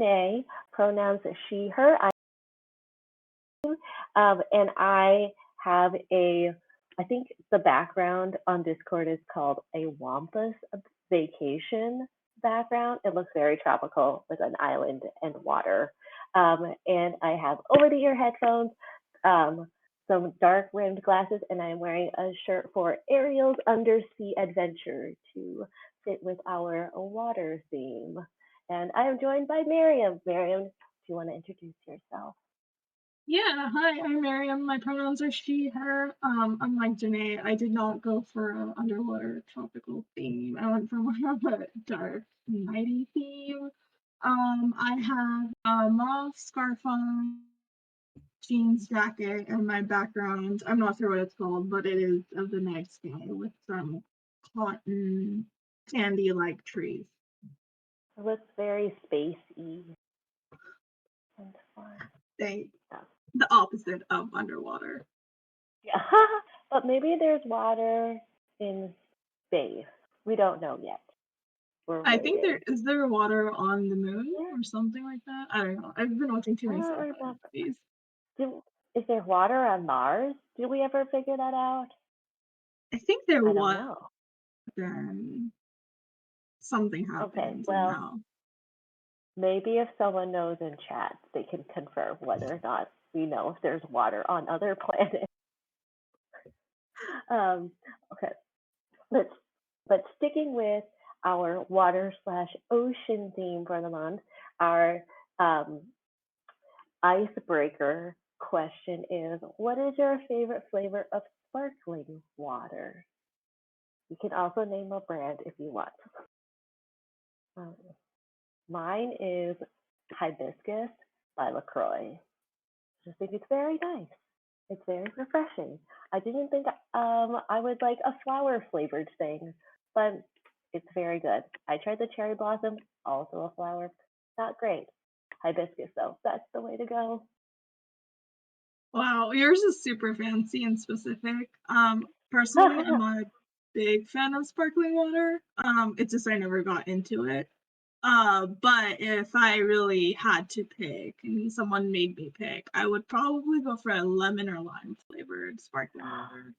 Jannae, pronouns she, her. And I have I think the background on Discord is called a Wampus vacation background. It looks very tropical with an island and water. And I have over-the-ear headphones, some dark rimmed glasses, and I'm wearing a shirt for Ariel's Undersea Adventure to fit with our water theme. And I am joined by Marium. Marium, do you want to introduce yourself? Yeah, hi, I'm Marium. My pronouns are she, her. Unlike Janae, I did not go for an underwater tropical theme. I went for more of a dark, nighty theme. I have a mauve scarf on, jeans jacket, and my background, I'm not sure what it's called, but it is of the night sky with some cotton candy-like trees. It looks very spacey and fun. They, Yeah. the opposite of underwater. Yeah. But maybe there's water in space. We don't know yet. We're I think waiting. is there water on the moon Yeah, or something like that? I don't know. I've been watching too I many don't sci-fi remember. movies. Is there water on Mars? Did we ever figure that out? I think there I don't was, know. then something Okay, happened and well, now. maybe if someone knows in chat, they can confirm whether or not we know if there's water on other planets. Okay, but sticking with our water slash ocean theme for the month, our icebreaker question is, what is your favorite flavor of sparkling water? You can also name a brand if you want. Um, Mine is hibiscus by LaCroix. I just think it's very nice. It's very refreshing. I didn't think I would like a flower flavored thing, but it's very good. I tried the cherry blossom, also a flower, not great. Hibiscus though, that's the way to go. Wow, yours is super fancy and specific. Personally, I'm not a big fan of sparkling water. It's just I never got into it. But if I really had to pick and someone made me pick, I would probably go for a lemon or lime flavored sparkling water.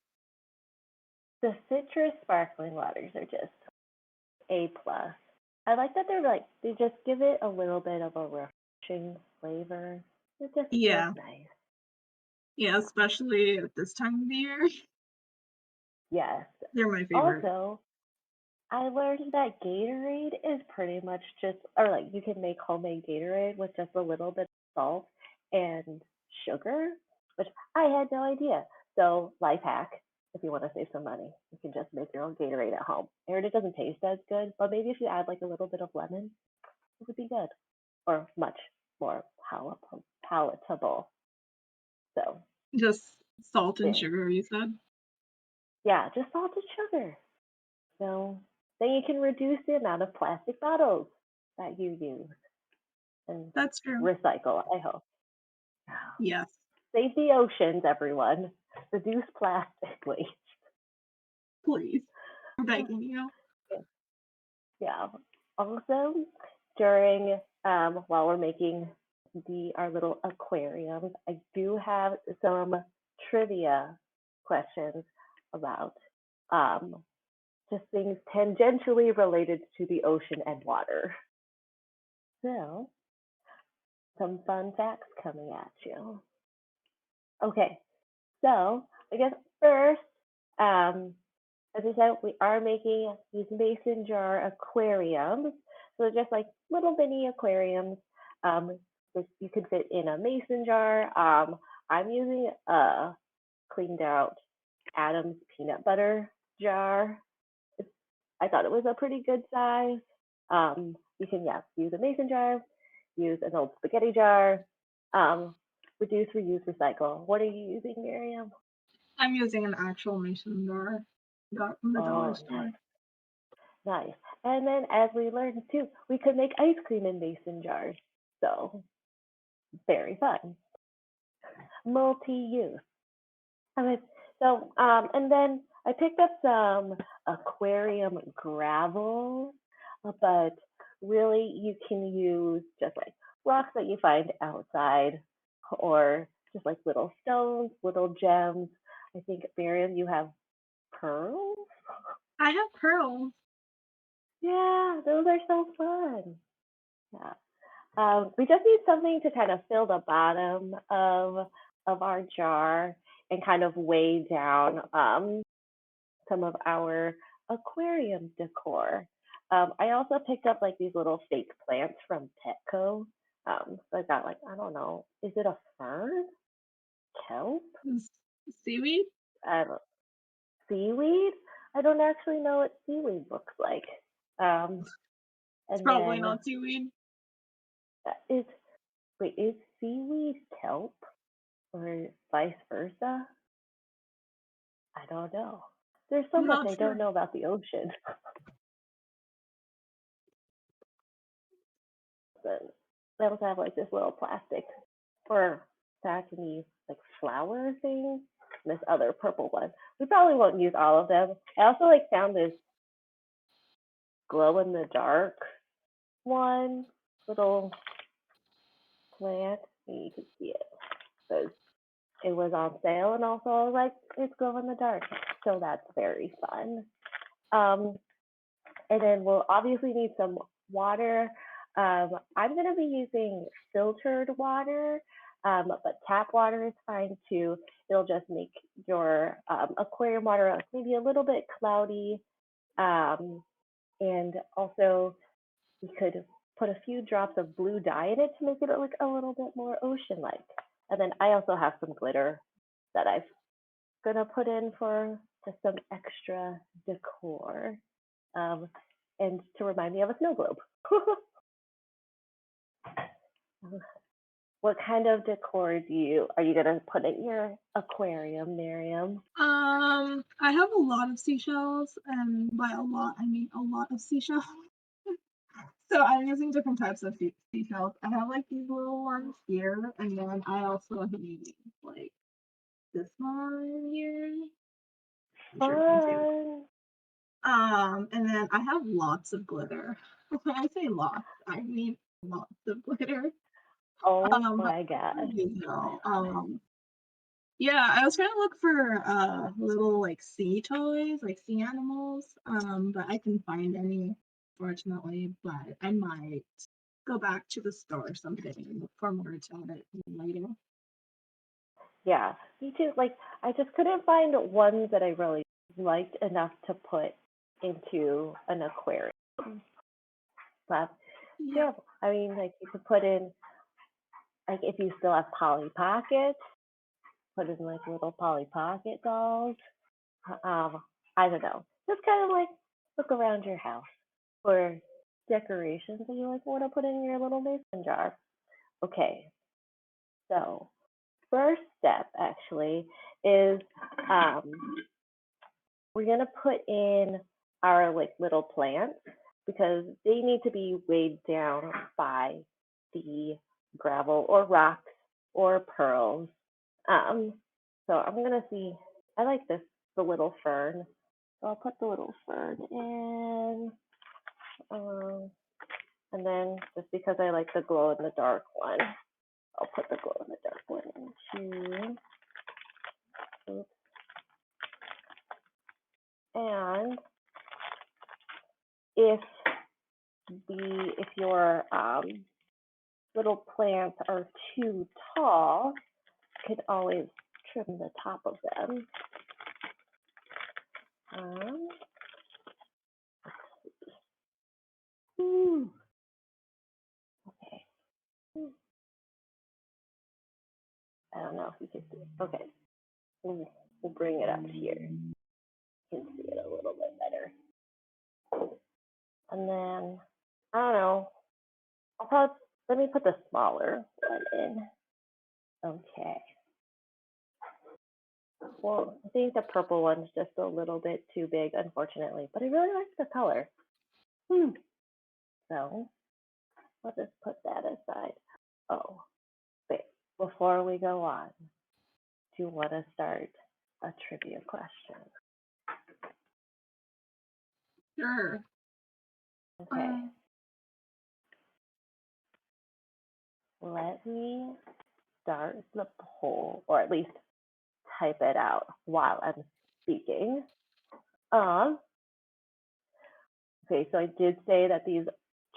The citrus sparkling waters are just A plus. I like that they just give it a little bit of a refreshing flavor. It just feels Yeah, nice. yeah, especially at this time of the year. Yes. They're my favorite. Also, I learned that Gatorade is pretty much just, or like you can make homemade Gatorade with just a little bit of salt and sugar, which I had no idea. So, life hack, if you want to save some money, you can just make your own Gatorade at home. I heard it doesn't taste as good, but maybe if you add like a little bit of lemon, it would be good or much more palatable. So, Just salt and there. sugar, you said? Yeah, just salted sugar. So, then you can reduce the amount of plastic bottles that you use and That's true. recycle, I hope. Yes, Save the oceans, everyone. Reduce plastic waste. please. I'm begging you. Yeah. Also, during while we're making our little aquariums, I do have some trivia questions about um, just things tangentially related to the ocean and water. So, some fun facts coming at you. Okay, so I guess first, um, as I said, we are making these mason jar aquariums. So just like little mini aquariums, you could fit in a mason jar. I'm using a cleaned out Adam's peanut butter jar. I thought it was a pretty good size. You can, yeah, use a mason jar, use an old spaghetti jar, reduce, reuse, recycle. What are you using, Miriam? I'm using an actual mason jar. Got from the dollar Oh, store. nice, nice. And then as we learned too, we could make ice cream in mason jars. So very fun. Multi-use. Okay, so and then I picked up some aquarium gravel, but really you can use just like rocks that you find outside, or just like little stones, little gems. I think, Mariam, you have pearls? I have pearls. Yeah, those are so fun. Yeah. We just need something to kind of fill the bottom of our jar and kind of weigh down some of our aquarium decor. I also picked up like these little fake plants from Petco. So I got like, I don't know, is it a fern? Kelp? Seaweed? I don't, seaweed? I don't actually know what seaweed looks like. Um, It's and probably then not seaweed. is wait, is seaweed kelp or vice versa? I don't know. There's so I'm much not I sure. don't know about the ocean. But I also have like this little plastic for stacking these like flower things. This other purple one. We probably won't use all of them. I also like found this glow in the dark one little plant. You can see it because it was on sale, and also I was like, it's glow in the dark, so that's very fun. And then we'll obviously need some water. I'm going to be using filtered water, but tap water is fine too. It'll just make your aquarium water maybe a little bit cloudy. And also, we could put a few drops of blue dye in it to make it look a little bit more ocean-like. And then I also have some glitter that I'm going to put in for just some extra decor. And to remind me of a snow globe. What kind of decor are you gonna put in your aquarium, Mariam? I have a lot of seashells, and by a lot, I mean a lot of seashells. So I'm using different types of seashells. I have like these little ones here, and then I also have like this one here. I'm sure you can see. Fun. And then I have lots of glitter. When I say lots, I mean lots of glitter. Oh But my gosh. you know, yeah, I was trying to look for little like sea toys, like sea animals. But I couldn't find any, fortunately. But I might go back to the store someday and look for more to it later. Yeah, me too. Like I just couldn't find ones that I really liked enough to put into an aquarium. But Yeah. yeah, I mean, like you could put in, like if you still have Polly Pockets, put in like little Polly Pocket dolls. I don't know. Just kind of like look around your house for decorations that you like want to put in your little mason jar. Okay, so first step actually is um, we're gonna put in our like little plants because they need to be weighed down by the gravel or rocks or pearls. So I'm gonna see. I like the little fern. So I'll put the little fern in. Um, and then just because I like the glow in the dark one, I'll put the glow in the dark one into. Oops. And if if your little plants are too tall, you could always trim the top of them. Um, okay. I don't know if you can see it. Okay. We'll bring it up here. You can see it a little bit better. And then, I don't know, let me put the smaller one in. Okay. Well, I think the purple one's just a little bit too big, unfortunately, but I really like the color. So, I'll just put that aside. Oh, wait, before we go on, do you want to start a trivia question? Sure. Okay. let me start the poll, or at least type it out while I'm speaking. Okay, so I did say that these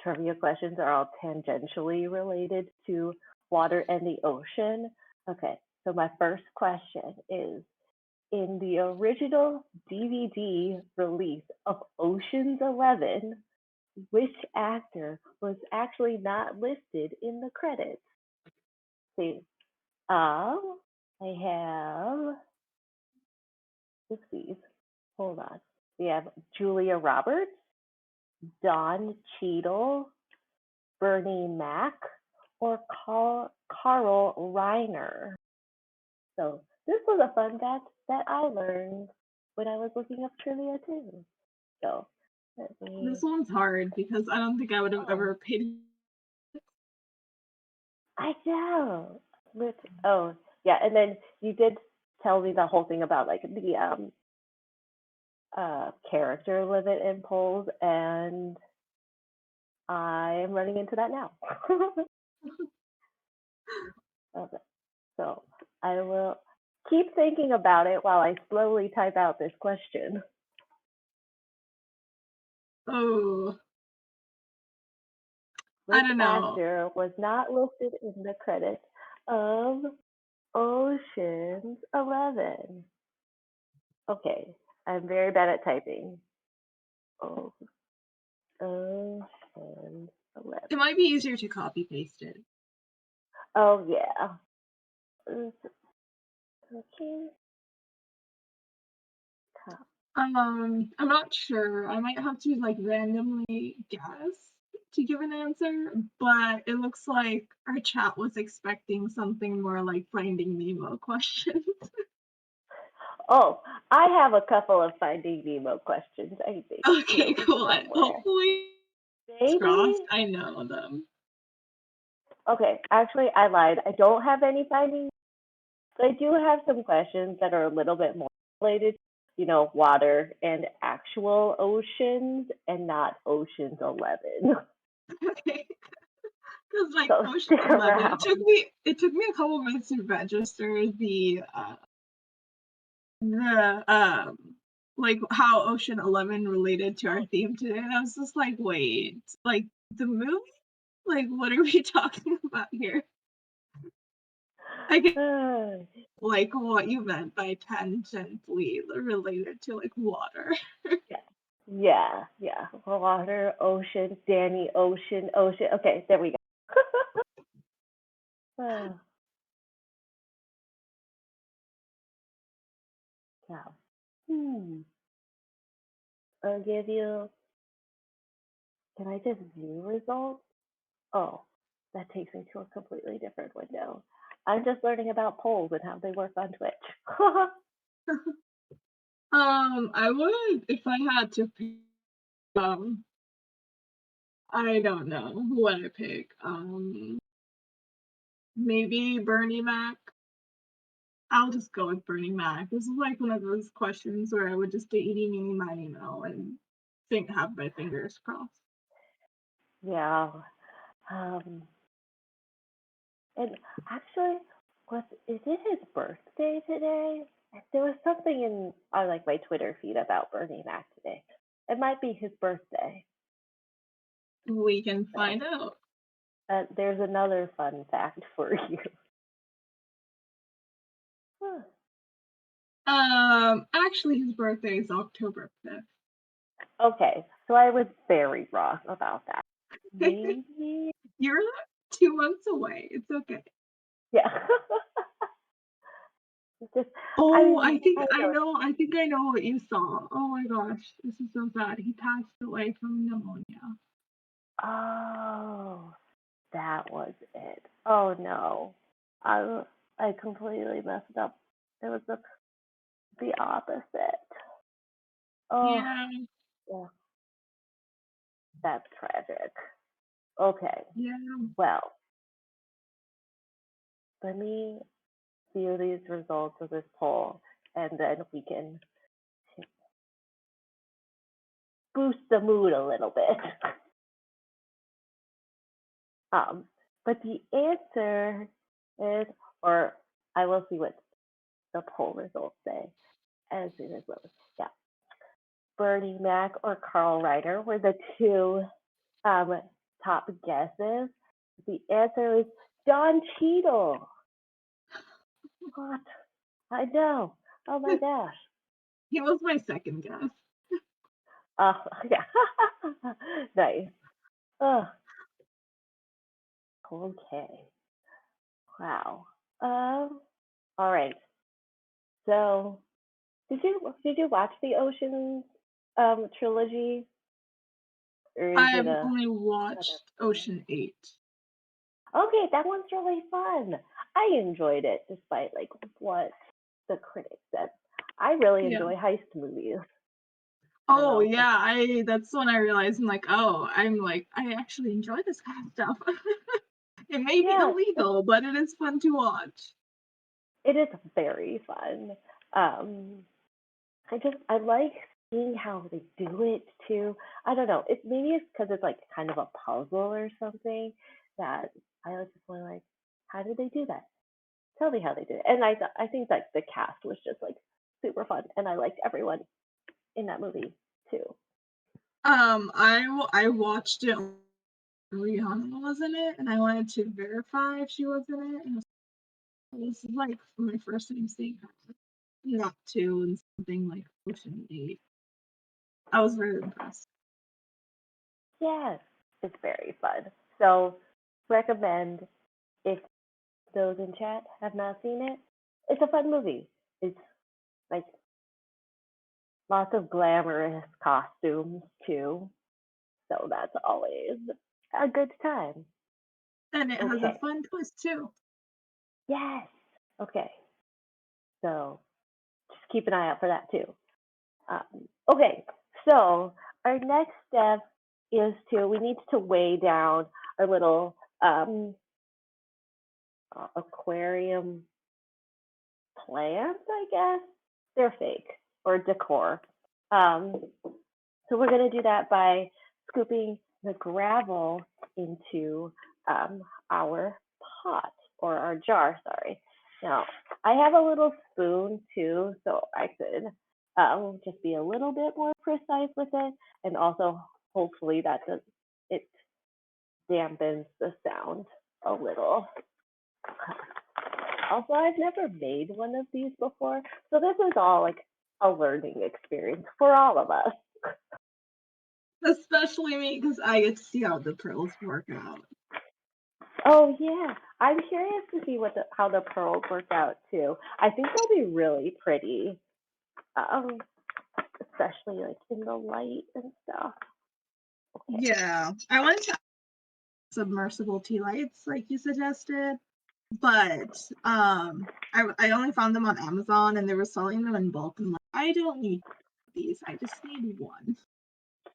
trivia questions are all tangentially related to water and the ocean. Okay, so my first question is, in the original DVD release of Ocean's 11, which actor was actually not listed in the credits? See, I have, oopsies, hold on. We have Julia Roberts, Don Cheadle, Bernie Mac, or Carl Reiner. So this was a fun fact that I learned when I was looking up trivia too. So let me. This one's hard because I don't think I would have Oh, ever paid. I know. Oh, yeah, and then you did tell me the whole thing about like the character limit in polls, and I am running into that now. Okay, so I will keep thinking about it while I slowly type out this question. Oh, I Which don't know. actor was not listed in the credits of Ocean's 11? Okay, I'm very bad at typing. Oh, Ocean's 11. It might be easier to copy paste it. Oh, yeah. Okay. I'm not sure. I might have to like randomly guess to give an answer, but it looks like our chat was expecting something more like Finding Nemo questions. Oh, I have a couple of Finding Nemo questions, I think, Okay, too, cool. somewhere. Hopefully, it's crossed. Maybe? I know them. Okay, actually, I lied. I don't have any Finding, but I do have some questions that are a little bit more related, water and actual oceans and not Ocean's 11. Okay. Because like So Ocean's stick 11, around. it took me a couple minutes to register the like how Ocean 11 related to our theme today. And I was just like, wait, like the movie? Like what are we talking about here? I get like what you meant by tangentially related to like water. Yeah. Water, ocean, Danny, ocean. Okay, there we go. Oh, yeah. I'll give you. Can I just view results? Oh, that takes me to a completely different window. I'm just learning about polls and how they work on Twitch. I would if I had to pick I don't know who would I pick. Maybe Bernie Mac. I'll just go with Bernie Mac. This is like one of those questions where I would just be eating any money now and have my fingers crossed. Yeah. And actually, is it his birthday today? There was something on like my Twitter feed about Bernie Mac today. It might be his birthday. We can So, find out. there's another fun fact for you. Actually, his birthday is October 5th. Okay, so I was very wrong about that. Maybe. You're 2 months away. It's okay. Yeah. Just, Oh, I I think I know what you saw. Oh my gosh, this is so sad. He passed away from pneumonia. Oh, that was it. Oh no, I completely messed up. It was the opposite. Oh, Yeah, yeah, that's tragic. Okay, yeah. well, let me view these results of this poll, and then we can boost the mood a little bit. But the answer is, or I will see what the poll results say as soon as well. Yeah. Bernie Mac or Carl Reiner were the two um, top guesses. The answer is Don Cheadle. What? I know. Oh my gosh. He was my second guess. Oh, yeah. Nice. Oh, okay. Wow. All right. So, did you watch the Oceans trilogy, or is it I've a only another? watched Ocean 8. Okay, that one's really fun. I enjoyed it despite like what the critics said. I really Yeah. enjoy heist movies. Oh So yeah, that's when I realized I actually enjoy this kind of stuff. It may be yeah, illegal, but it is fun to watch. it is very fun. Um, I like seeing how they do it too. I don't know. Maybe it's because it's like kind of a puzzle or something that I was just like, how did they do that? Tell me how they did it. And I think that the cast was just like super fun, and I liked everyone in that movie too. I watched it. Rihanna was in it, and I wanted to verify if she was in it. And this is like my first time seeing her. Not two and something like Ocean 8. I was very impressed. Yes, it's very fun. So recommend if those in chat have not seen it. It's a fun movie. It's like lots of glamorous costumes too. So that's always a good time. And it has a Okay. fun twist too. Yes. Okay. So just keep an eye out for that too. Okay. So our next step is we need to weigh down our little aquarium plants, I guess. They're fake or decor. Um, so we're going to do that by scooping the gravel into our pot or our jar, sorry. Now, I have a little spoon too, so I could just be a little bit more precise with it. And also, hopefully, it dampens the sound a little. Also, I've never made one of these before, so this is all like a learning experience for all of us. Especially me, because I get to see how the pearls work out. Oh yeah, I'm curious to see how the pearls work out too. I think they'll be really pretty, um, especially like in the light and stuff. Okay. Yeah, I went to submersible tea lights like you suggested, but I only found them on Amazon and they were selling them in bulk. And like, I don't need these. I just need one.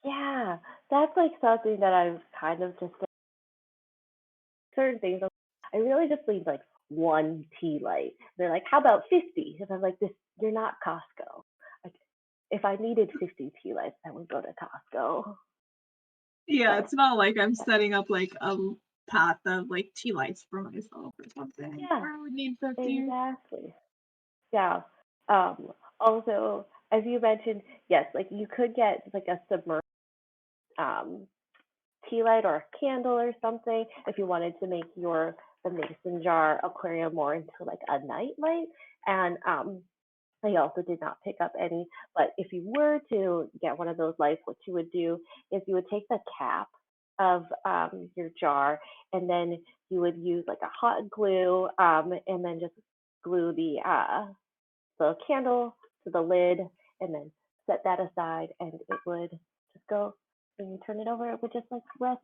Yeah, that's like something that I've kind of just certain things. I really just need like one tea light. They're like, how about 50? And I'm like, this, you're not Costco. Like, if I needed 50 tea lights, I would go to Costco. Yeah, So it's not like I'm setting up like a path of like tea lights for myself or something yeah, where I would need 50. exactly. Yeah. Also, as you mentioned, yes, like you could get like a submerged um, tea light or a candle or something if you wanted to make the mason jar aquarium more into like a night light. And I also did not pick up any, but if you were to get one of those lights, what you would do is you would take the cap of your jar, and then you would use like a hot glue, and then just glue the candle to the lid, and then set that aside, and it would just go. When you turn it over, it would just like rest.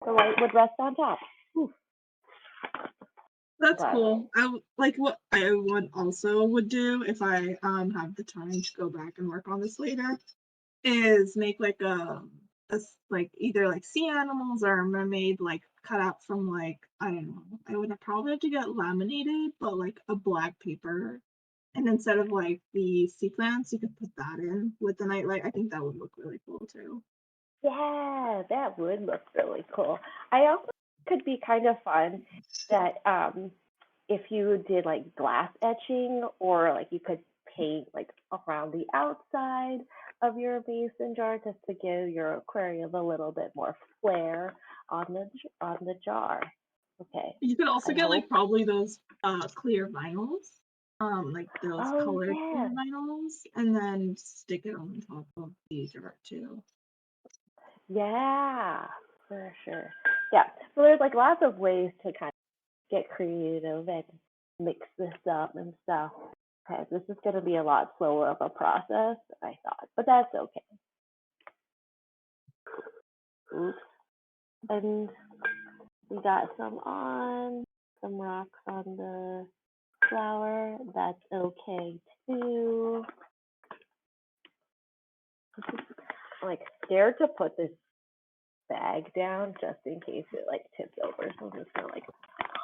The light would rest on top. Ooh, That's but cool. Like what I would do if I have the time to go back and work on this later is make like like either like sea animals or a mermaid like cut out from like I don't know. I would probably have to get laminated, but like a black paper. And instead of like the sea plants, you could put that in with the nightlight. I think that would look really cool too. yeah, that would look really cool. I also could be kind of fun that if you did like glass etching, or like you could paint like around the outside of your mason jar just to give your aquarium a little bit more flair on the jar. Okay, You could also I get like hope. probably those clear vinyls, like those Oh colored clear yeah, vinyls, and then stick it on top of the jar too. yeah, for sure. Yeah, so there's like lots of ways to kind of get creative and mix this up and stuff. Okay, this is going to be a lot slower of a process than I thought, but that's okay. Oops. And we got some rocks on the flower. That's okay too. I'm like scared to put this bag down just in case it like tips over. So I'm just gonna like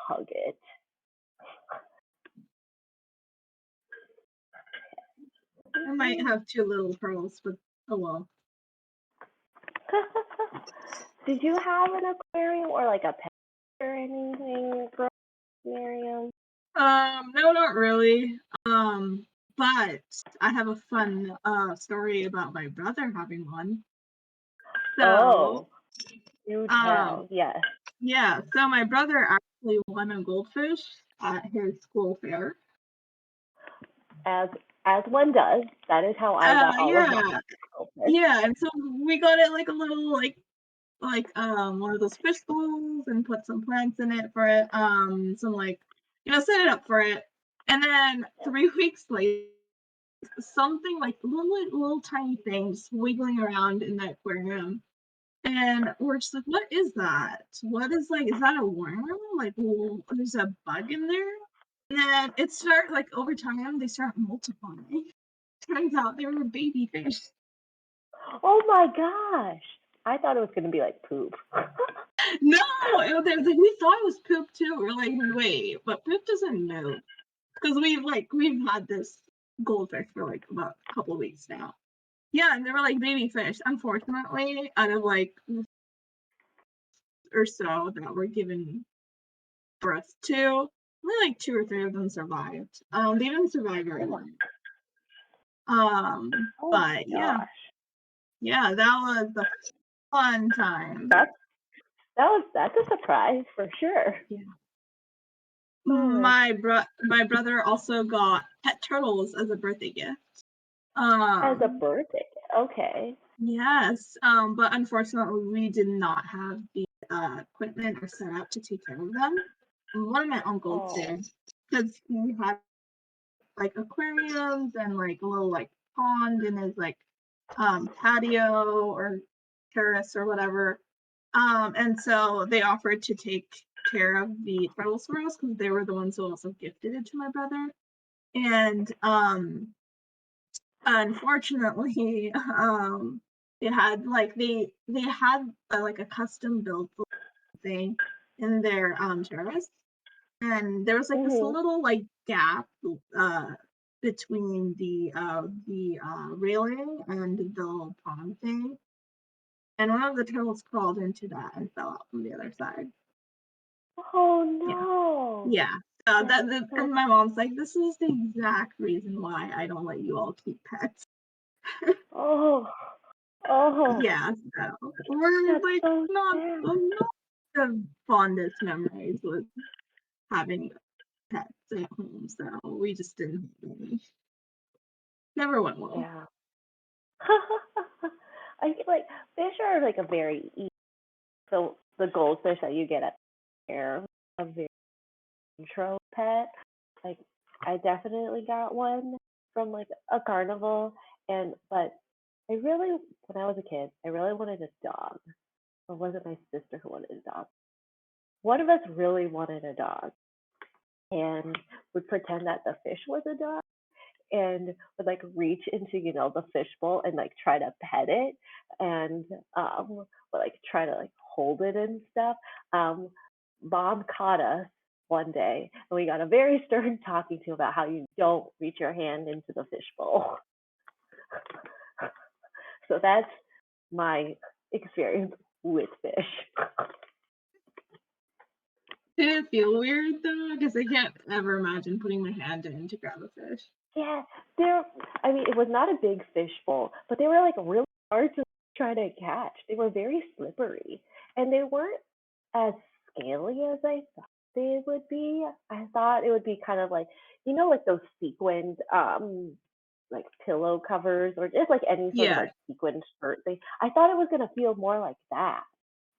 hug it. I might have two little pearls, but oh well. Did you have an aquarium or like a pet or anything, Marium? No, not really. But I have a fun story about my brother having one. So, Oh, you um, tell. Yes. yeah, so my brother actually won a goldfish at his school fair. As as one does. That is how I got all of my Yeah, goldfish. yeah, and so we got it like a little one of those fish bowls and put some plants in it for it, some like set it up for it. And then 3 weeks later, something like little tiny things wiggling around in the aquarium. And we're just like, what is that? What is like, is that a worm? Like, well, there's a bug in there. And then it start like over time, they start multiplying. Turns out they were baby fish. Oh my gosh. I thought it was going to be like poop. No, we thought it was poop too. We're like, wait, but poop doesn't move because we've had this goldfish for like about a couple of weeks now. Yeah, and they were like baby fish. Unfortunately, out of like or so that were given birth to, only like 2 or 3 of them survived. They didn't survive very long. Oh my But gosh. yeah, that was the fun time. That's a surprise for sure. Yeah. Oh, My brother also got pet turtles as a birthday gift. as a birthday. Okay. Yes, but unfortunately, we did not have the equipment or setup to take care of them. One of my uncles Oh. did, because he had like aquariums and like a little like pond in his like patio or terrace or whatever. And so they offered to take care of the turtles for us because they were the ones who also gifted it to my brother. And unfortunately, they had like a custom built thing in their terrace, and there was like this Mhm. little like gap between the railing and the little pond thing, and one of the turtles crawled into that and fell out from the other side. Oh Yeah, no. yeah. That's so. And my mom's like, this is the exact reason why I don't let you all keep pets. Oh. Oh. Yeah, so we're That's like so not sad. not the fondest memories with having pets at home, so we just didn't have any. Never went well. Yeah. I feel like fish are like a very easy. So the goldfish that you get at air, a very intro pet. Like I definitely got one from like a carnival, and but I really, when I was a kid, I really wanted a dog. Or was it my sister who wanted a dog? One of us really wanted a dog, and would pretend that the fish was a dog, and would like reach into the fish bowl and like try to pet it, and would like try to like hold it and stuff. um Mom caught us one day, and we got a very stern talking to about how you don't reach your hand into the fish bowl. So that's my experience with fish. Did it feel weird though? Because I can't ever imagine putting my hand in to grab a fish. Yeah, I mean, it was not a big fishbowl, but they were like really hard to try to catch. They were very slippery, and they weren't as scaly as I thought they would be. I thought it would be kind of like, like those sequined, like pillow covers or just like any sort of Yeah. like sequined shirt thing. I thought it was gonna feel more like that,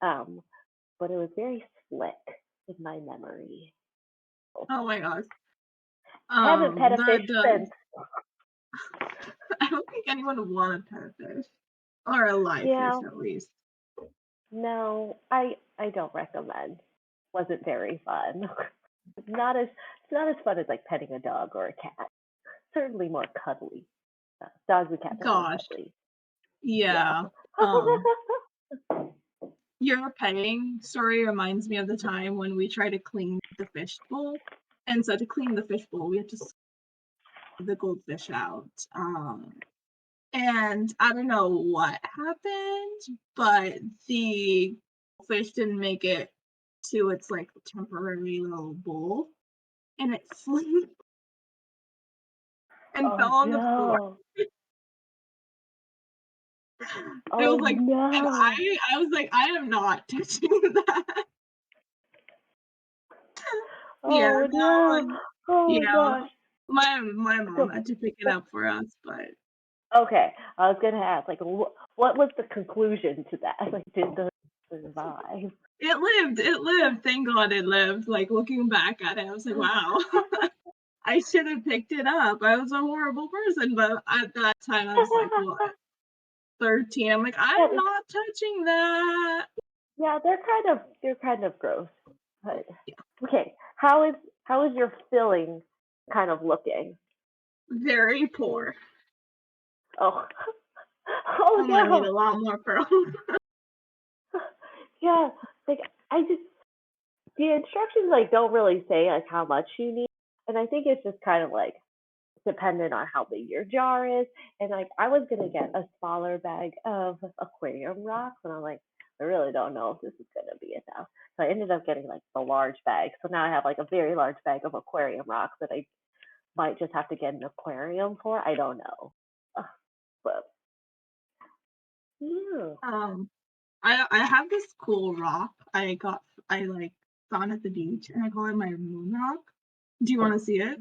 um, but it was very slick in my memory. Oh my gosh. Haven't pet a That fish does. since. I don't think anyone would want to pet a fish or a live fish Yeah, at least. no, I don't recommend. Wasn't very fun. Not as it's not as fun as like petting a dog or a cat. Certainly more cuddly. Dogs and cats are more Gosh. cuddly. Yeah. Yeah. Um, your petting story reminds me of the time when we tried to clean the fish bowl. And so to clean the fish bowl, we had to scoop the goldfish out. And I don't know what happened, but the fish didn't make it to its like temporary little bowl, and it flew and Oh fell on the floor. no. It was Oh like, and no. I was like, I am not touching that. Yeah, Oh that no. one. Oh my Yeah, gosh. my mom So had to pick it up for us, but okay, I was gonna ask like what was the conclusion to that? Like did the survive? it lived. It lived. Thank God it lived. Like looking back at it, I was like, wow. I should have picked it up. I was a horrible person, but at that time I was like, what, 13? I'm like, Yeah, I'm not touching that. yeah, they're kind of gross. But Yeah, okay, how is your filling kind of looking? very poor. Oh, I oh might need no. a lot more pearls. Yeah, like I just the instructions like don't really say like how much you need, and I think it's just kind of like dependent on how big your jar is. And like I was gonna get a smaller bag of aquarium rocks, and I'm like, I really don't know if this is gonna be enough. So I ended up getting like the large bag. So now I have like a very large bag of aquarium rocks that I might just have to get an aquarium for. I don't know. But yeah. um, I have this cool rock I like found at the beach, and I call it my moon rock. Do you want to see it?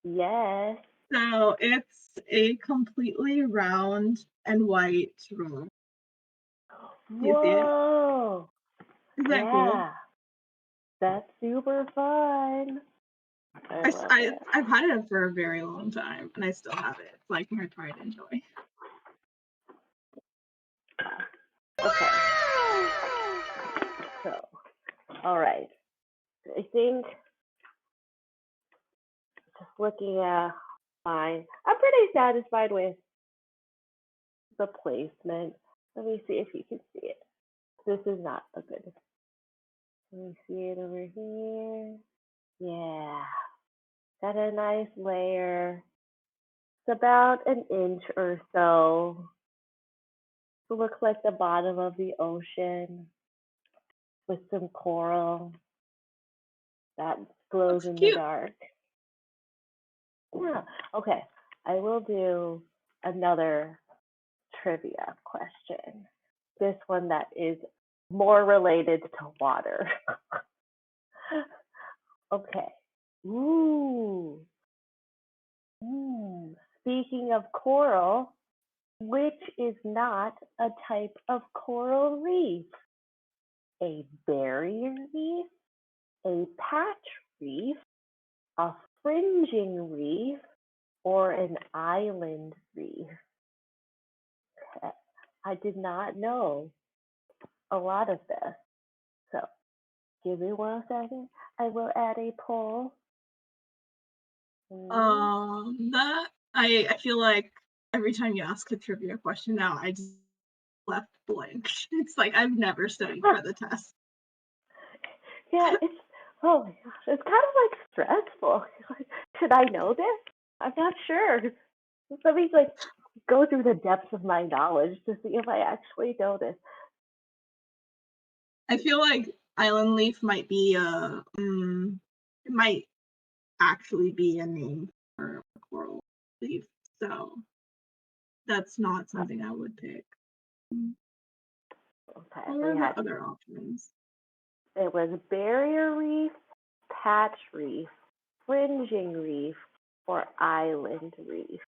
Yes. So it's a completely round and white rock. Do you see it? Whoa. Is that cool? Yeah. That's super fun. I love it. I've had it for a very long time, and I still have it. It's like my pride and joy. Okay. So, all right. I think just looking at mine, I'm pretty satisfied with the placement. Let me see if you can see it. This is not a good. Let me see it over here. Yeah. Got a nice layer. It's about an inch or so. It looks like the bottom of the ocean with some coral that glows Looks in the cute. dark. Yeah. Okay. I will do another trivia question. This one that is more related to water. Okay. Ooh. Speaking of coral, which is not a type of coral reef? A barrier reef, a patch reef, a fringing reef, or an island reef? I did not know a lot of this. So give me 1 second. I will add a poll. That I feel like every time you ask a trivia question now, I just left blank. It's like I've never studied for the test. Yeah, it's oh my gosh, it's kind of like stressful. Should I know this? I'm not sure. Let me like go through the depths of my knowledge to see if I actually know this. I feel like island leaf might be it might actually be a name for a coral leaf, so that's not something I would pick. Okay, What we are had the other options? it was barrier reef, patch reef, fringing reef, or island reef.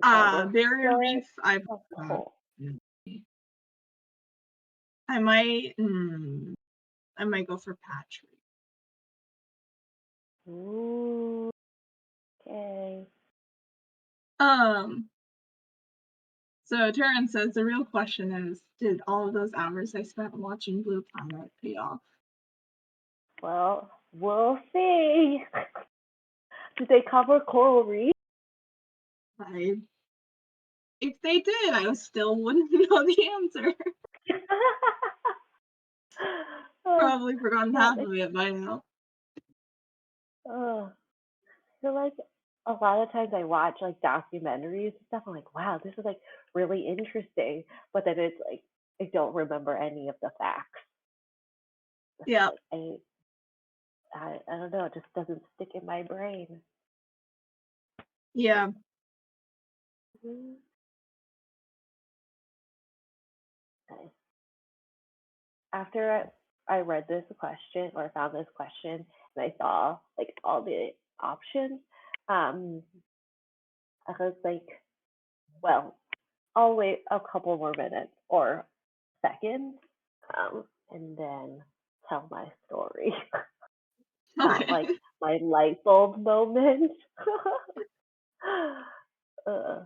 Okay, let's Barrier start reef, I've a uh, poll. I might go for patch reef. Ooh, okay. So Taryn says the real question is, did all of those hours I spent watching Blue Planet pay off? Well, we'll see. Did they cover coral reef? If they did, I still wouldn't know the answer. Oh, Probably forgotten yeah, half of it by now. I feel like a lot of times I watch like documentaries and stuff. I'm like, wow, this is like really interesting. But then it's like I don't remember any of the facts. Yeah. Like I don't know. It just doesn't stick in my brain. Yeah. Mhm. Okay. After I read this question or found this question and I saw like all the options, I was like, well, I'll wait a couple more minutes or seconds, and then tell my story. Not like Okay. my light bulb moment. uh,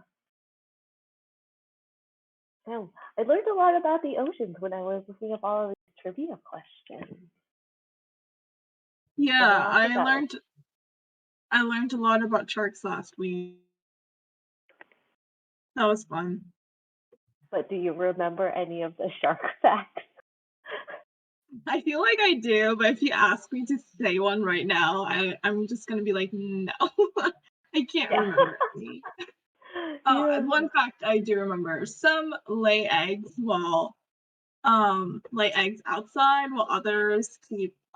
yeah. I learned a lot about the oceans when I was looking up all of these trivia questions. So Yeah, we'll have to go. I learned a lot about sharks last week. That was fun. But do you remember any of the shark facts? I feel like I do, but if you ask me to say one right now, I'm just gonna be like, no, I can't Yeah. remember any. Oh, Yeah. and one fact I do remember: some lay eggs lay eggs outside, while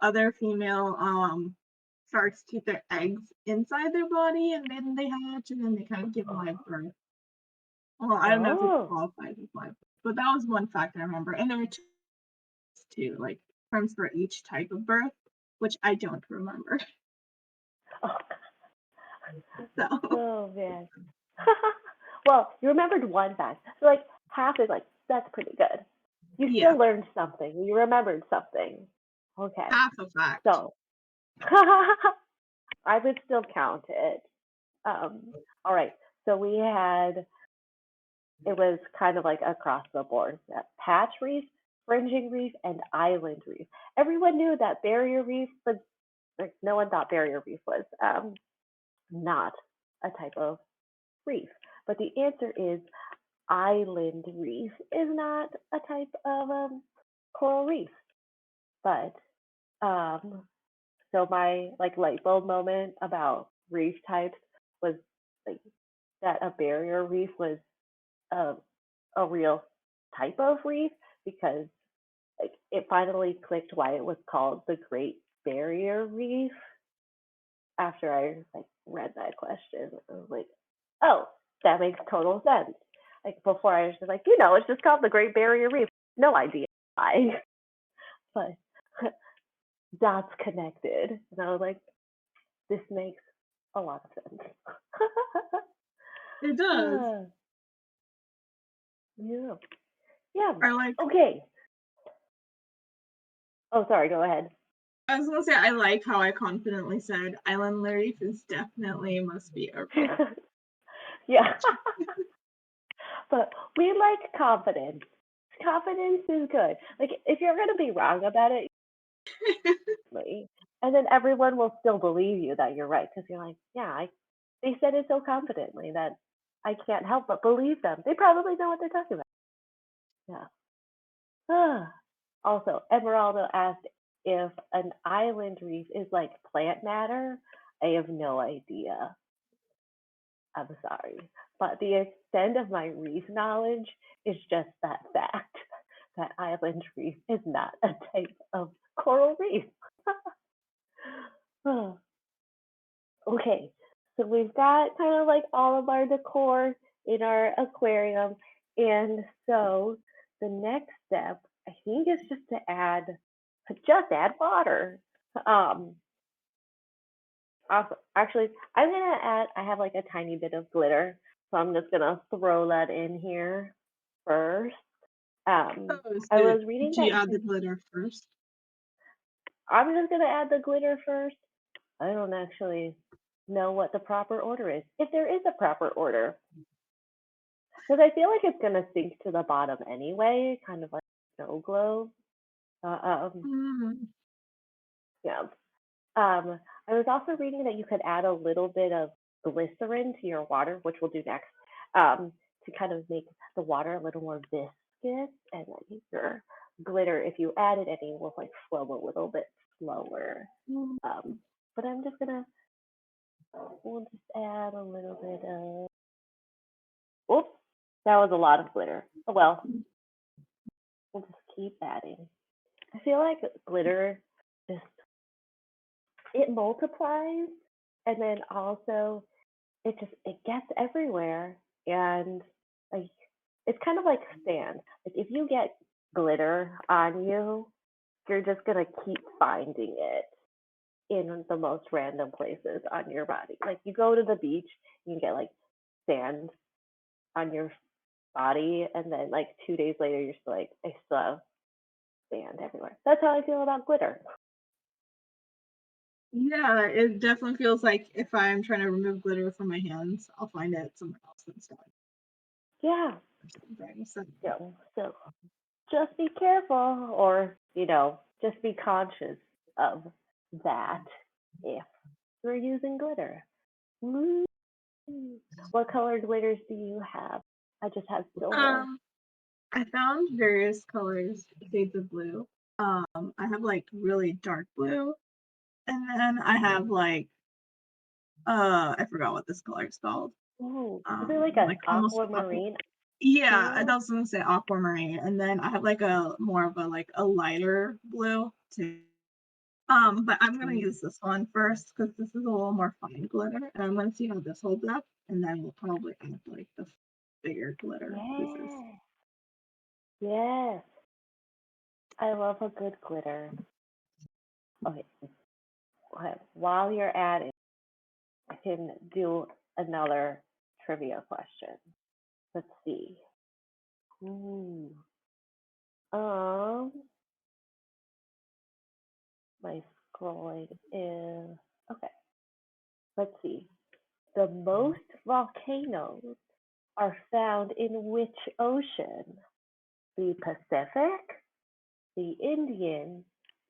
other female sharks keep their eggs inside their body, and then they hatch, and then they kind of give live birth. Well, I don't know if it Oh. qualifies as live, but that was one fact I remember, and there were two like terms for each type of birth, which I don't remember. Oh, So oh man. Well, you remembered one fact. So like half is like that's pretty good. You yeah, still learned something. You remembered something. Okay. half a fact. So I would still count it. All right. So we had it was kind of like across the board. Patch reef, fringing reef, and island reef. Everyone knew that barrier reef was like no one thought barrier reef was not a type of reef. But the answer is island reef is not a type of coral reef. But um, so my like light bulb moment about reef types was like that a barrier reef was a, a real type of reef because like it finally clicked why it was called the Great Barrier Reef after I like read that question. I was like, oh, that makes total sense. Like before, I was just like, it's just called the Great Barrier Reef. No idea why, but dots connected, and I was like, this makes a lot of sense. It does. Yeah, yeah. I like. Okay. Oh, sorry. Go ahead. I was gonna say I like how I confidently said island reef is definitely must be a reef. Yeah, but we like confidence. Confidence is good. Like if you're gonna be wrong about it, and then everyone will still believe you that you're right because you're like, yeah, they said it so confidently that I can't help but believe them. They probably know what they're talking about. Yeah. Also, Emeraldo asked if an island reef is like plant matter. I have no idea. I'm sorry. But the extent of my reef knowledge is just that fact that island reef is not a type of coral reef. Oh, okay, so we've got kind of like all of our decor in our aquarium. And so the next step, I think, is just add water. Um, Actually, I have like a tiny bit of glitter, so I'm just gonna throw that in here first. Oh, I was reading do that you add the glitter first? I'm just gonna add the glitter first. I don't actually know what the proper order is, if there is a proper order, because I feel like it's gonna sink to the bottom anyway, kind of like snow globe. Um, Mm. yeah. I was also reading that you could add a little bit of glycerin to your water, which we'll do next, to kind of make the water a little more viscous, and then your glitter, if you added any, will like flow a little bit slower. Mm. But we'll just add a little bit of, oops, that was a lot of glitter. Oh well, we'll just keep adding. I feel like glitter just, it multiplies, and then also it gets everywhere, and like it's kind of like sand. Like if you get glitter on you, you're just gonna keep finding it in the most random places on your body. Like you go to the beach, you get like sand on your body, and then like 2 days later, you're still like, I still have sand everywhere. That's how I feel about glitter. Yeah, it definitely feels like if I'm trying to remove glitter from my hands, I'll find it somewhere else instead. Yeah. Or something. So, So just be careful, or just be conscious of that if you're using glitter. Ooh. What colored glitters do you have? I just have silver. um, I found various colors, shades of blue. I have like really dark blue, and then I have like I forgot what this color is called. Ooh, is it like an Like almost aqua. aquamarine Yeah, I teal? was gonna say aquamarine, and then I have like a more of a like a lighter blue too. But I'm gonna Mm. use this one first because this is a little more fine glitter, and I'm gonna see how this holds up, and then we'll probably add like the bigger glitter pieces. Yeah. Yes. I love a good glitter. Okay. Okay. While you're at it, I can do another trivia question. Let's see. Ooh. Um, my scrolling is okay. Let's see. The most volcanoes are found in which ocean? The Pacific, the Indian,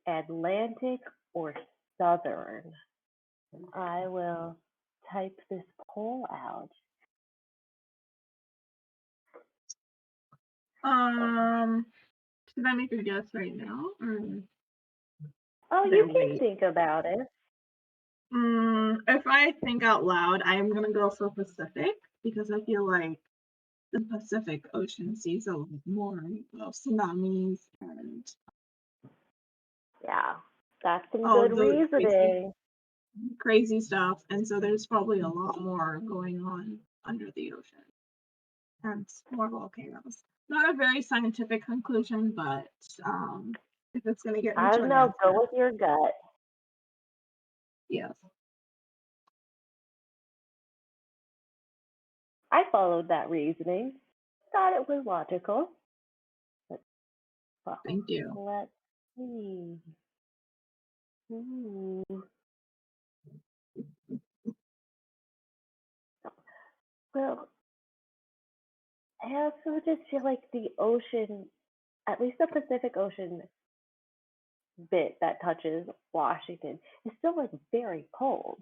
Atlantic, or Southern? And I will type this poll out. Um, should I make a guess right now, or Oh, should I you can wait? think about it. If I think out loud, I am gonna go for Pacific because I feel like the Pacific Ocean sees a lot more of tsunamis and Yeah, that's some all good of those crazy, reasoning. crazy stuff, and so there's probably a lot more going on under the ocean and more volcanoes. Not a very scientific conclusion, but if it's gonna get me I to don't an know, go answer, with your gut. yes. I followed that reasoning, thought it was logical. But, well, Thank you. let's see. Ooh. Well, I also just feel like the ocean, at least the Pacific Ocean bit that touches Washington, is still like very cold.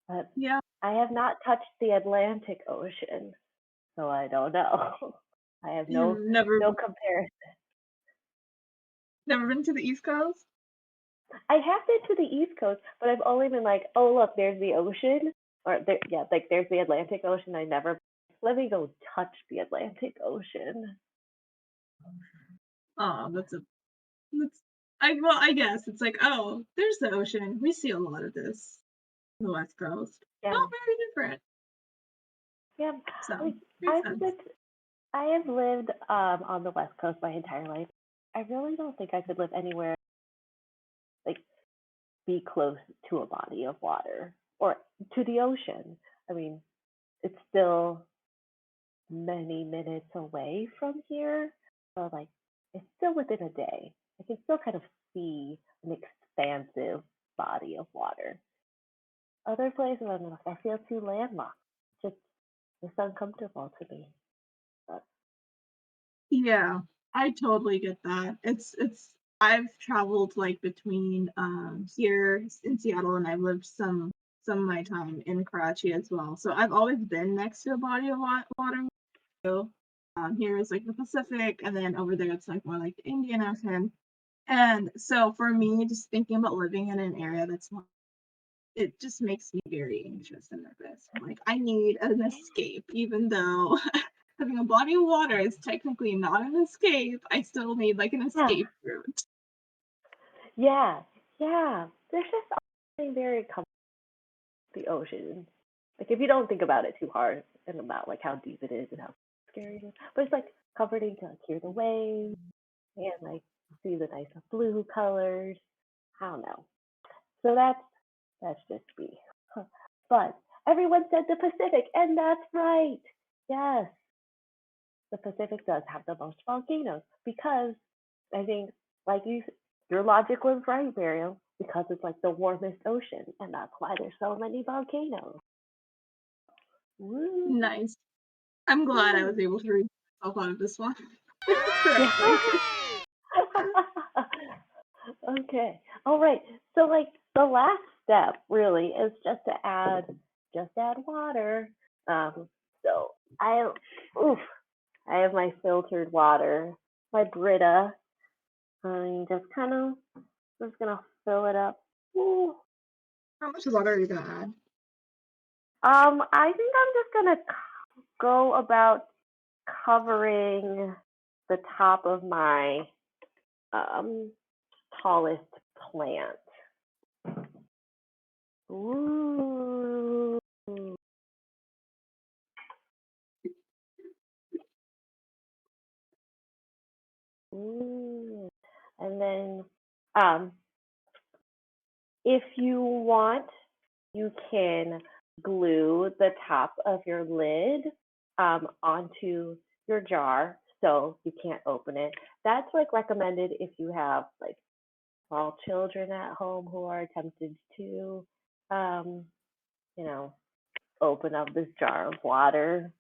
But Yeah, I have not touched the Atlantic Ocean, so I don't know. I have you've no comparison. never been to the East Coast? I have been to the East Coast, but I've only been like, oh look, there's the ocean, or there, yeah, like there's the Atlantic Ocean. I never let me go touch the Atlantic Ocean. Oh, that's a I guess it's like, oh, there's the ocean. We see a lot of this on the West Coast. Yeah, Not very different. yeah. So Like makes I've sense. lived, I have lived on the West Coast my entire life. I really don't think I could live anywhere like be close to a body of water or to the ocean. I mean, it's still many minutes away from here, but like it's still within a day. I can still kind of see an expansive body of water. Other places, I'm like, I feel too landlocked. Just it's uncomfortable to me. But Yeah, I totally get that. It's I've traveled like between here in Seattle and I've lived some of my time in Karachi as well. So I've always been next to a body of water. So here is like the Pacific and then over there it's like more like the Indian Ocean. And so for me, just thinking about living in an area that's not, it just makes me very anxious and nervous. I'm like, I need an escape, even though having a body of water is technically not an escape. I still need like an yeah, escape route. yeah, yeah. There's just something very comfortable with the ocean. Like if you don't think about it too hard and about like how deep it is and how scary it is, but it's like comforting to like hear the waves and like see the nice blue colors. I don't know. So that's just me. But everyone said the Pacific, and that's right. Yes, the Pacific does have the most volcanoes because I think, like your logic was right, Mariel, because it's like the warmest ocean, and that's why there's so many volcanoes. Woo! Nice. I'm glad I was Woo. able to read myself out of this one Yeah. correctly. Okay. All right. So like the last step really is just add water. So oof, I have my filtered water, my Brita. I'm just gonna fill it up. Ooh. How much water are you gonna add? I think I'm just gonna go about covering the top of my um tallest plant. Ooh. Ooh. And then um if you want, you can glue the top of your lid onto your jar so you can't open it. That's like recommended if you have like small children at home who are tempted to, um, you know, open up this jar of water.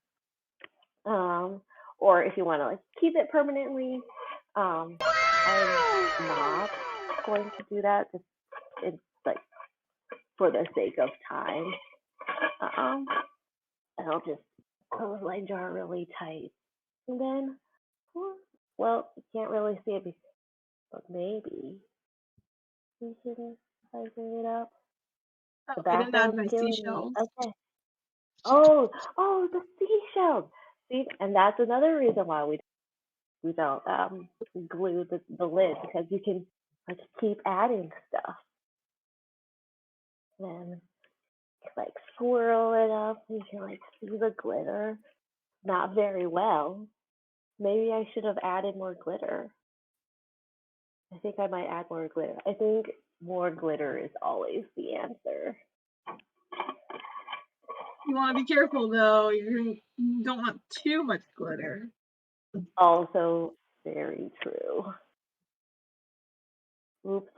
Um, or if you want to like keep it permanently, I'm not going to do that. Just it's like for the sake of time. Um, and I'll just close my jar really tight. And then, well, you can't really see it, but maybe we can figure it up. Oh, The I didn't add background's my killing me. seashells. Okay. The seashells. See, and that's another reason why we don't glue the lid because you can like keep adding stuff and like swirl it up. You can like see the glitter. Not very well. Maybe I should have added more glitter. I think I might add more glitter. I think more glitter is always the answer. You want to be careful though. You don't want too much glitter. Also, very true. Oops.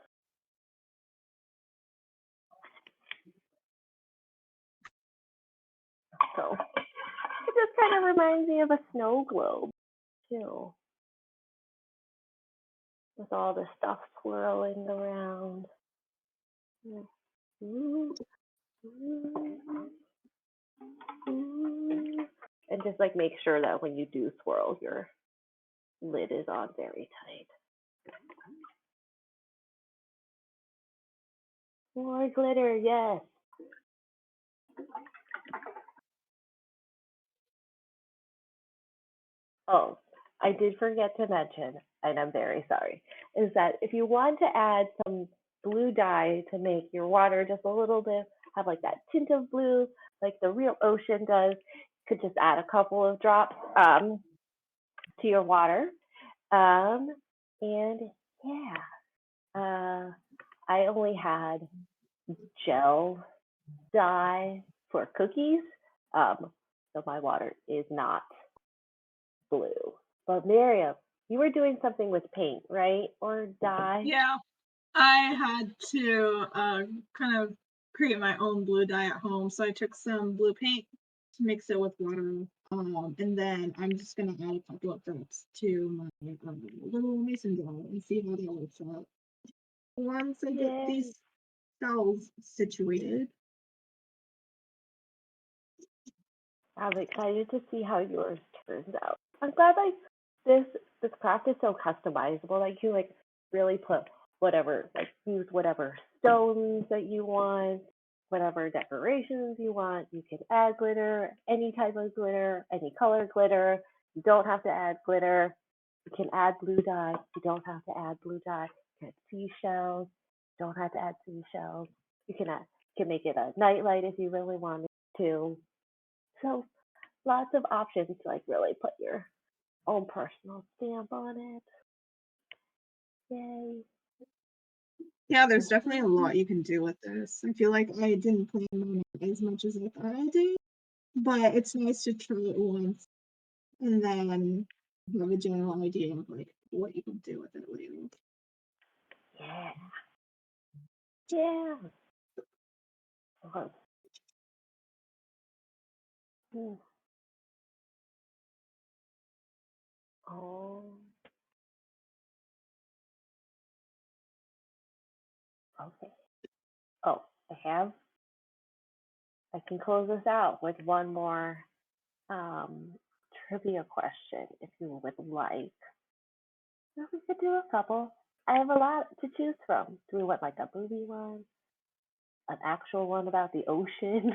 So it just kind of reminds me of a snow globe too, with all the stuff swirling around. Ooh, ooh, ooh. And just like make sure that when you do swirl, your lid is on very tight. More glitter, yes. Oh, I did forget to mention, and I'm very sorry, is that if you want to add some blue dye to make your water just a little bit, have like that tint of blue, like the real ocean does, you could just add a couple of drops to your water. And yeah, I only had gel dye for cookies, so my water is not blue. But Mariam, you were doing something with paint, right? Or dye? Yeah, I had to kind of create my own blue dye at home. So I took some blue paint to mix it with water. And then I'm just gonna add a couple of drops to my little mason jar and see how that works out. Once I get Yay. these cells situated. I'm excited to see how yours turns out. I'm glad like this craft is so customizable. Like you like really put whatever like use whatever stones that you want, whatever decorations you want. You can add glitter, any type of glitter, any color glitter. You don't have to add glitter. You can add blue dye. You don't have to add blue dye. You can add seashells. You don't have to add seashells. You can make it a nightlight if you really wanted to. So lots of options to like really put your own personal stamp on it. Yay. Yeah, there's definitely a lot you can do with this. I feel like I didn't plan on it as much as I thought I did, but it's nice to try it once and then have a general idea of like what you can do with it later. Yeah. Yeah. Oh, okay. Oh, I can close this out with one more um, trivia question if you would like. We could do a couple. I have a lot to choose from. Do we want like a movie one? An actual one about the ocean?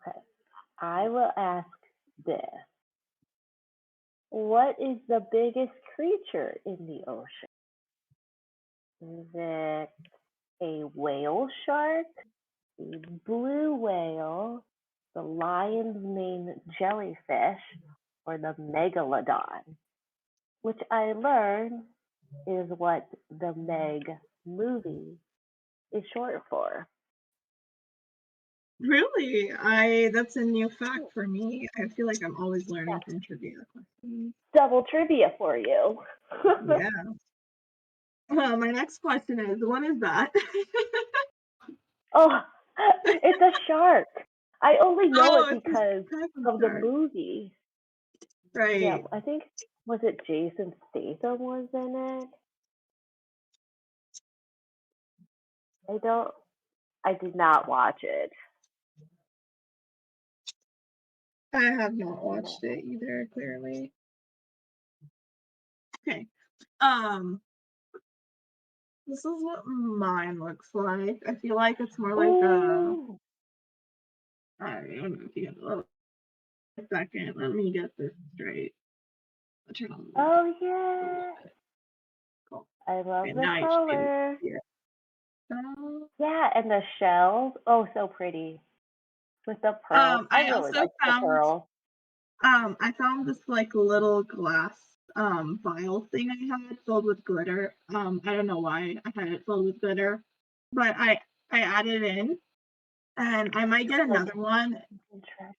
Okay. I will ask this. What is the biggest creature in the ocean? Is it a whale shark, a blue whale, the lion's mane jellyfish, or the megalodon? Which I learned is what the Meg movie is short for. Really? That's a new fact for me. I feel like I'm always learning from trivia questions. Double trivia for you. Yeah. My next question is, what is that? Oh, it's a shark. I only know Oh, it it's a because type of of the shark. movie. Yeah, Right. I think was it Jason Statham was in it. I did not watch it. I have not watched it either, clearly. Okay. This is what mine looks like. I feel like it's more like a Ooh, I don't know if you get a second. Let me get this straight. I'll turn on the light oh a little yeah. bit. Cool. I love Okay, the now you should be able to color. see it. Yeah, and the shells. Oh, so pretty. With the pearls. I I really also like the found pearls. I found this like little glass vial thing I had filled with glitter. I don't know why I had it filled with glitter, but I added in and I might get Like another one. interest.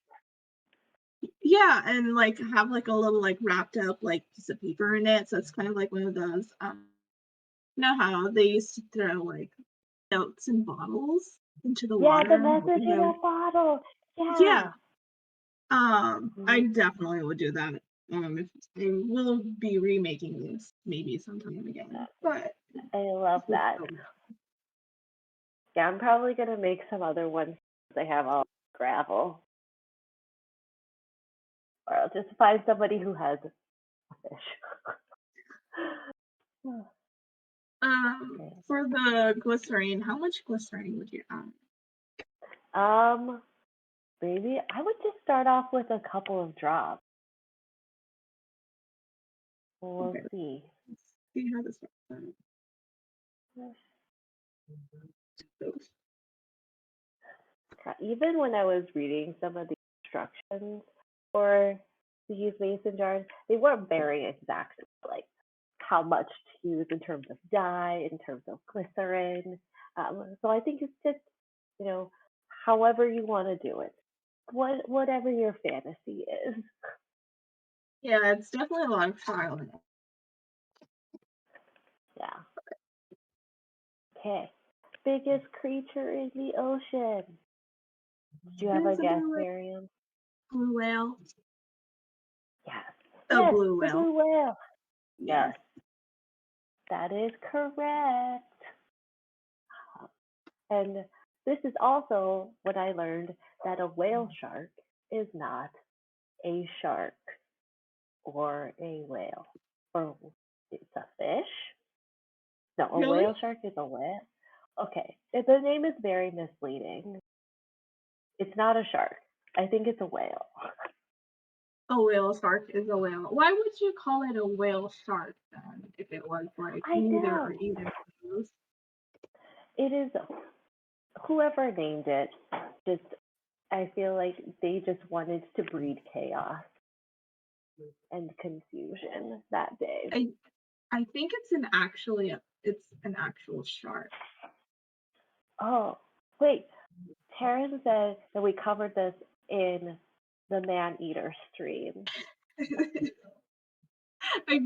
Yeah, and like have like a little like wrapped up like piece of paper in it. So it's kind of like one of those you know how they used to throw like notes in bottles into the Yeah, the water? message in a bottle. Yeah. Yeah. I Mhm. definitely would do that. If I will be remaking this maybe sometime again. But I love this looks that. so good. Yeah, I'm probably gonna make some other ones. They have all gravel, or I'll just find somebody who has a fish. Okay. For the glycerine, how much glycerine would you add? Maybe I would just start off with a couple of drops. We'll Okay, see. let's see how this works. Even when I was reading some of the instructions for these mason jars, they weren't very exact, like how much to use in terms of dye, in terms of glycerin. So I think it's just, you know, however you want to do it, whatever your fantasy is. Yeah, it's definitely a lot of trial and error. Yeah. Okay. Biggest creature in the ocean. Do you have a There's a guess, blue Mariam? whale. Yes. A Yes, blue the whale. blue whale. Yeah. Yes, that is correct. And this is also what I learned that a whale shark is not a shark or a whale. Or it's a fish? No, a Really? whale shark is a whale. Okay, the name is very misleading. It's not a shark. I think it's a whale. A whale shark is a whale. Why would you call it a whale shark then if it was like I neither or know. either of those? It is whoever named it. Just I feel like they just wanted to breed chaos and confusion that day. I I think it's an actual shark. Oh, wait. Taryn said that we covered this in the man eater stream. I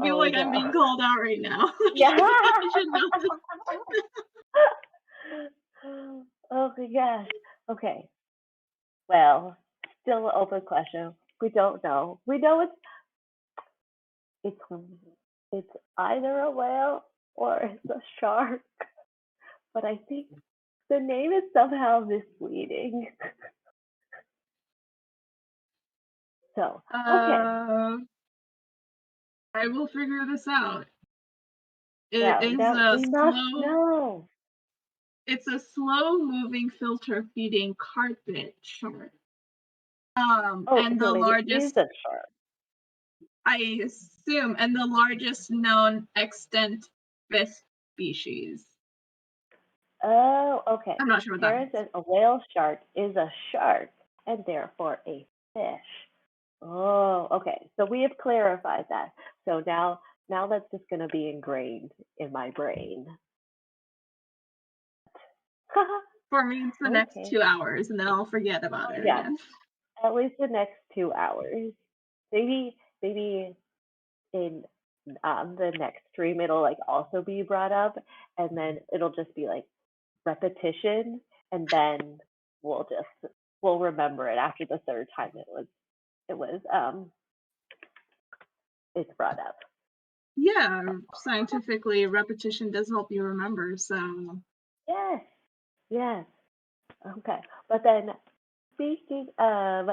feel Oh like I'm no. being called out right now. Yeah. I should know this. Oh my gosh. Okay. Well, still an open question. We don't know. We know it's it's either a whale or it's a shark, but I think the name is somehow misleading. So, okay. Uh, I will figure this out. It Yeah, is now a we must slow know. it's a slow moving filter feeding carpet shark. Oh, And the so it is largest a shark. I assume and the largest known extant fish species. Oh, okay. I'm not sure what that Tara means. says a whale shark is a shark and therefore a fish. Oh, okay. So we have clarified that. So now that's just going to be ingrained in my brain. For me, it's the next Okay. 2 hours, and then I'll forget about it Yeah, again. at least the next 2 hours. Maybe in the next stream it'll like also be brought up, and then it'll just be like repetition, and then we'll remember it after the third time it was it's brought up. Yeah, scientifically, repetition does help you remember. So, Yes, yes. Okay. But then speaking of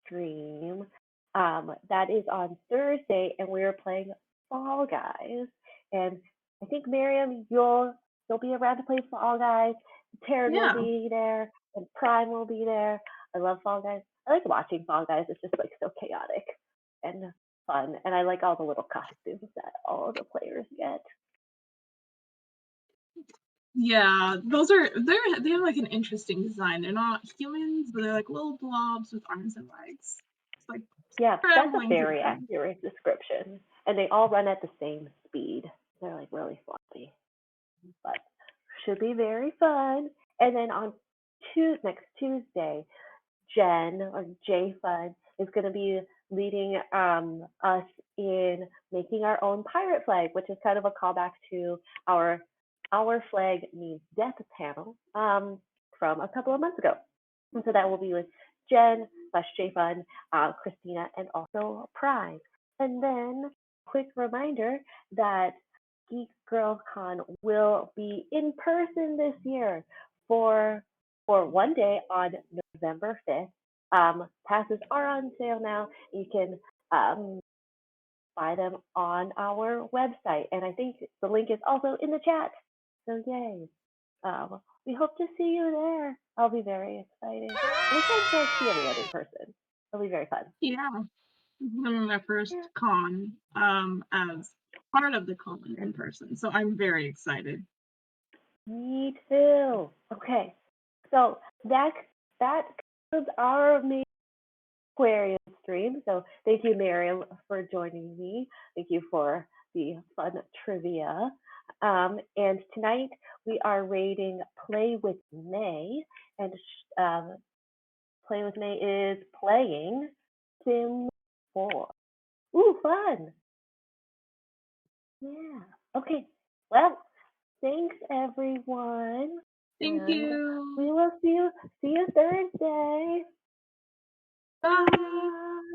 stream, that is on Thursday, and we're playing Fall Guys. And I think Miriam, you'll be around to play Fall Guys. Taryn will yeah. be there, and Prime will be there. I love Fall Guys. I like watching Fall Guys. It's just like so chaotic and fun, and I like all the little costumes that all of the players get. Yeah, they have like an interesting design. They're not humans, but they're like little blobs with arms and legs. It's like Yeah, that's a traveling very together. accurate description, and they all run at the same speed. They're like really floppy, but should be very fun. And then on next Tuesday, Jen or J Fun is going to be leading us in making our own pirate flag, which is kind of a callback to our flag means death panel from a couple of months ago. And so that will be with Jen slash J Fun, Christina, and also Prime. And then quick reminder that GeekGirlCon will be in person this year for one day on November 5th. Passes are on sale now. You can buy them on our website. And I think the link is also in the chat. So yay. We hope to see you there. I'll be very excited. I'm excited to see everyone in person. It'll be very fun. Yeah. This is my first con as part of the con in person. So I'm very excited. Me too. Okay. So that concludes our main aquarium stream. So thank you, Marium, for joining me. Thank you for the fun trivia. And tonight we are rating Play with May, and Play with May is playing Sim 4. Ooh, fun! Yeah. Okay. Well, thanks everyone. Thank And you. we will see you Thursday. Bye. Bye.